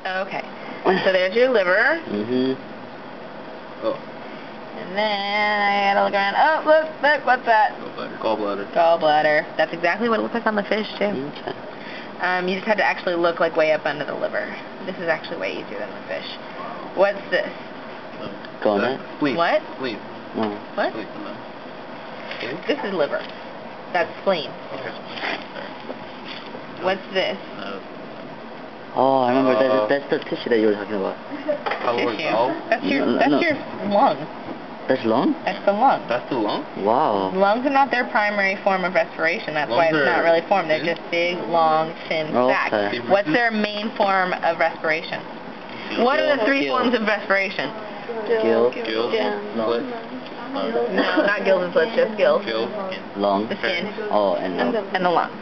Okay. So there's your liver. Oh. And then I gotta look around. Oh, look, what's that? Gallbladder. Gallbladder. That's exactly what it looks like on the fish, too. Okay. You just had to actually look like way up under the liver. This is actually way easier than the fish. What's this? Gonad? Spleen. What? Spleen. No. What? Spleen. No. Spleen? This is liver. That's spleen. Okay. What's this? Oh, I remember. That's the tissue that you were talking about. Tissue. That's your lung. That's lung? That's the lung. That's the lung? Wow. Lungs are not their primary form of respiration. That's why it's not really formed. They're just big, long, thin sacs. Okay. What's their main form of respiration? What are the three forms of respiration? Gills. Gills. Lungs. No, not gills and slits, just gills. Gills. Lung. The skin. Oh, and lungs. And the lungs.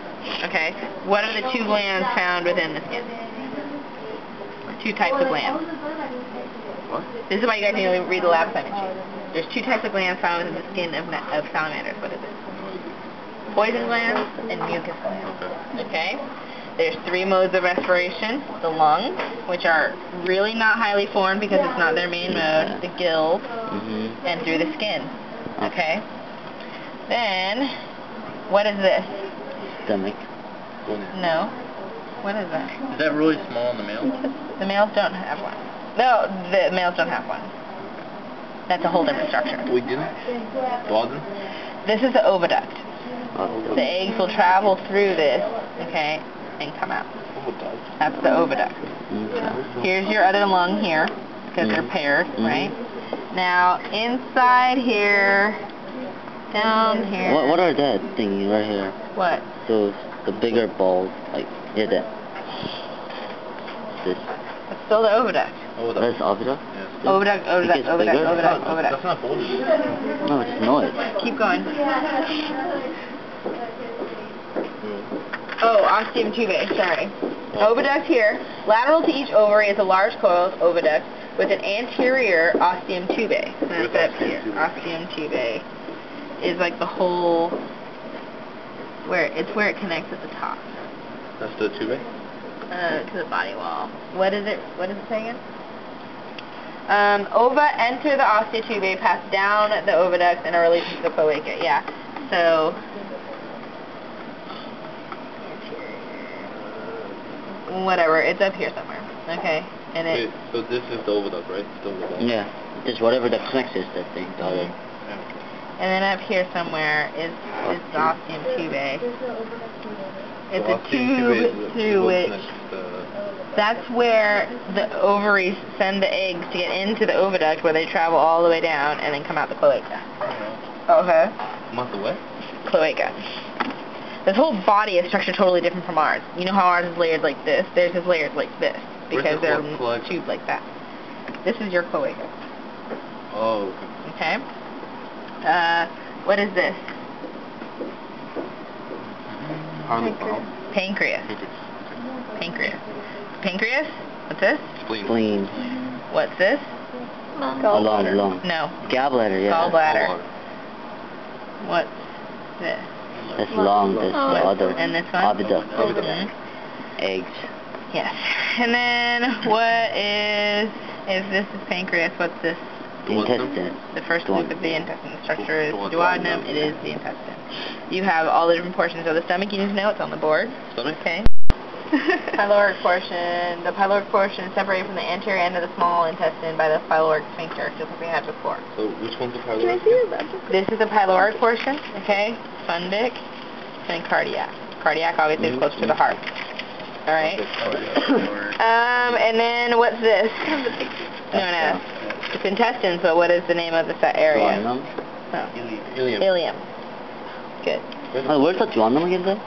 Okay. What are the two glands found within the skin? Two types of glands. What? This is why you guys need to read the lab assignment sheet. There's two types of glands found within the skin of salamanders. What is it? Poison glands and mucus glands. Okay? There's three modes of respiration. The lungs, which are really not highly formed because it's not their main mode. The gills, and through the skin. Okay? Then, what is this? Stomach. No. What is that? Is that really small in the male? The males don't have one. No, the males don't have one. That's a whole different structure. We didn't? Dawson? This is the oviduct. Oh. The eggs will travel through this, okay, and come out. Oviduct. That's the oviduct. Okay. Here's your other lung here, because they're paired, right? Now, inside here, down here. What are that thingy right here? What? Those, the bigger balls, like, yeah, that. This. It's still the oviduct. That's oviduct? Yes. Oviduct, oviduct, oviduct, oviduct, oviduct. That's not folded. No, it's noise. Keep going. Oh, ostium tubae, sorry. Oviduct here. Lateral to each ovary is a large coiled oviduct with an anterior ostium tubae. And that's up here. Ostium tubae is like the whole, where it connects at the top. That's the tubae? To the body wall. What is it say again? Ova enter the osteotubae, pass down the oviduct, and are released into the cloaca. Yeah. So, whatever. It's up here somewhere. Okay. And it. Wait, so this is the oviduct, right? Still the ball. Yeah. Just whatever that connects is that thing. The other. And then up here somewhere is the ostium tubae. It's a tube through which. That's where the ovaries send the eggs to get into the oviduct, where they travel all the way down and then come out the cloaca. Okay. Not the what? Cloaca. This whole body is structured totally different from ours. You know how ours is layered like this? Theirs is layered like this because they're tubed like that. This is your cloaca. Oh, okay. What is this? Pancreas. Pancreas. Pancreas? What's this? Spleen. What's this? Gallbladder. Lung. No. Gallbladder, yeah. Gallbladder. What's this? That's lung. That's the other. And this one? Oviduct. Eggs. Yes. And then what is this is pancreas. What's this? The intestine. The first loop of the intestine. The structure is duodenum. It is the intestine. You have all the different portions of the stomach. You need to know it's on the board. Stomach? Okay. Pyloric portion. The pyloric portion is separated from the anterior end of the small intestine by the pyloric sphincter, just like we had before. So which one's the pyloric? This is the pyloric portion, okay? Fundic, and cardiac. Cardiac obviously is close to the heart. Alright? And then what's this? Known as? It's intestines, but what is the name of this area? Duodenum. No. Ileum. Good. Where's the duodenum again then?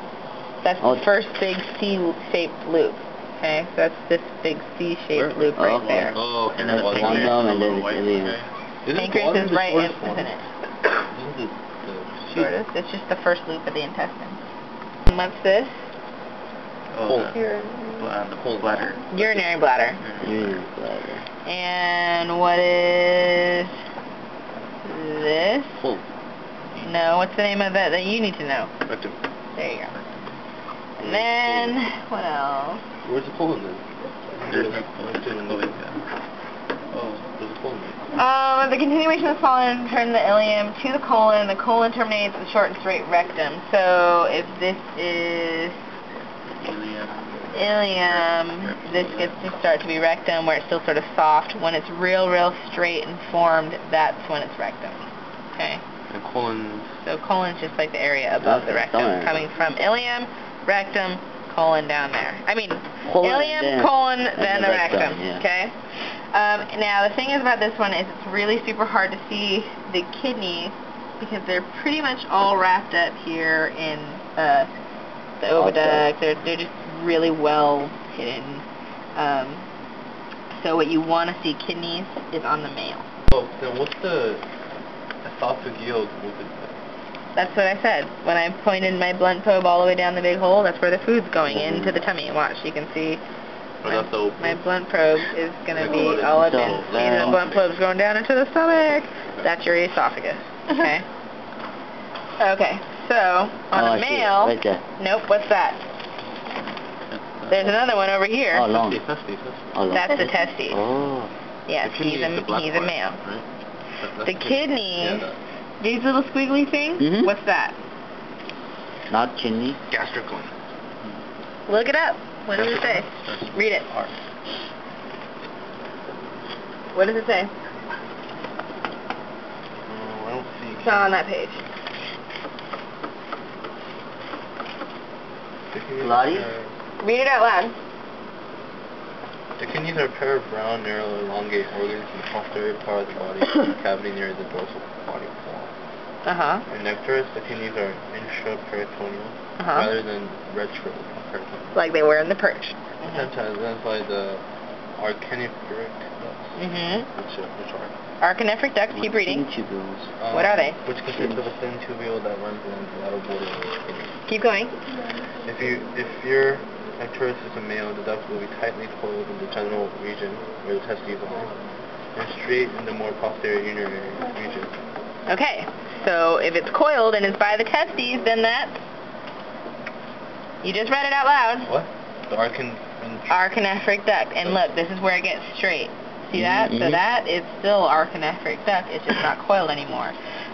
That's the first big C-shaped loop. Okay, so that's this big C-shaped loop right there. Oh, and then the duodenum, and then it's ileum. Pancreas is right in it. Shortest. It's just the first loop of the intestine. And what's this? Oh, the whole bladder. Urinary bladder. Urinary bladder. And what is this? Pole. No, what's the name of that you need to know? Rectum. There you go. And then, what else? Where's the pole in this? The continuation of the colon turns the ileum to the colon. The colon terminates at the short and straight rectum. So if this is ileum, this gets to start to be rectum, where it's still sort of soft. When it's real straight and formed, that's when it's rectum. Okay. And colon. So colon's just like the area above the rectum, coming from ileum, rectum, colon down there. I mean, ileum, colon, then the rectum. Yeah. Okay. Now the thing is about this one is it's really super hard to see the kidneys because they're pretty much all wrapped up here in the oviduct. They're just really well hidden. So what you want to see kidneys is on the male. Oh, then what's the esophageal movement? That's what I said. When I pointed my blunt probe all the way down the big hole, that's where the food's going into the tummy. Watch, you can see my blunt probe is going to be all up in. See, the blunt probe's going down into the stomach. That's your esophagus. Okay? Okay, so on a male, right there. Nope, what's that? There's another one over here. Oh, long. That's the testes. Oh. Yes, he's a male. Right? The kidney, these little squiggly things, what's that? Not kidney. Gastric gland. Look it up. What does it say? Read it. What does it say? I don't see. It's not on that page. Read it out loud. The kidneys are a pair of round, narrow, elongate organs in the posterior part of the body, in the cavity near the dorsal body wall. In Nectarus, the kidneys are intraperitoneal rather than retroperitoneal. Like they were in the perch. Sometimes that's why the archenipheric ducts. Which are? Archenipheric ducts, keep reading. Tubules. What are they? Which consist of a thin tubule that runs along the lateral border of the kidney. Keep going. If your Nectarus is a male, the duct will be tightly coiled in the genital region, where the testes are, and straight in the more posterior urinary region. Okay, so if it's coiled and it's by the testes, then that's... You just read it out loud. What? The archenipheric duct. And look, this is where it gets straight. See that? So that is still archenipheric duct. It's just not coiled anymore.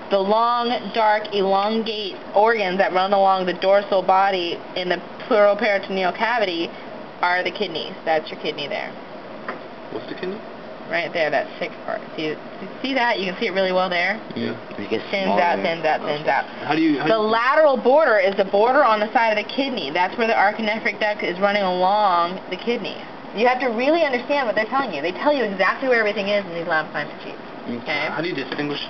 The long, dark, elongate organs that run along the dorsal body in the pleuroperitoneal cavity are the kidneys. That's your kidney there. What's the kidney? Right there, that thick part. See that? You can see it really well there? Yeah. Thins out, thins out, thins out. The lateral border is the border on the side of the kidney. That's where the archenipheric duct is running along the kidney. You have to really understand what they're telling you. They tell you exactly where everything is in these lab assignment sheets. Okay? How do you distinguish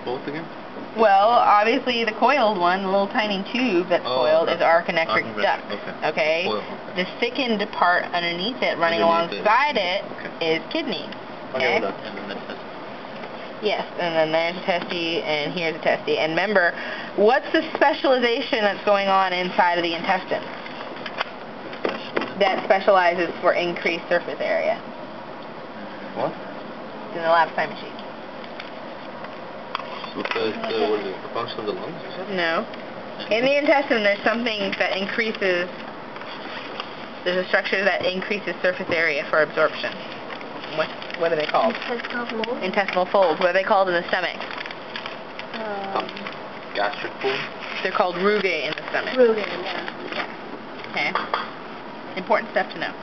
both again? Well, obviously the coiled one, the little tiny tube that's coiled, is archenipheric duct. Okay? The thickened part underneath it, running alongside it, is kidney. Okay? And then the testes. Yes, and then there's a testes, and here's a testes. And remember, what's the specialization that's going on inside of the intestine that specializes for increased surface area? What? It's in the lab assignment sheet. What is the function of the lungs or something? No. In the intestine, there's something that increases, there's a structure that increases surface area for absorption. What are they called? Intestinal folds. Intestinal folds. What are they called in the stomach? Gastric folds? They're called rugae in the stomach. Rugae, yeah. Okay. Important stuff to know.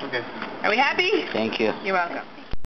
Okay. Are we happy? Thank you. You're welcome.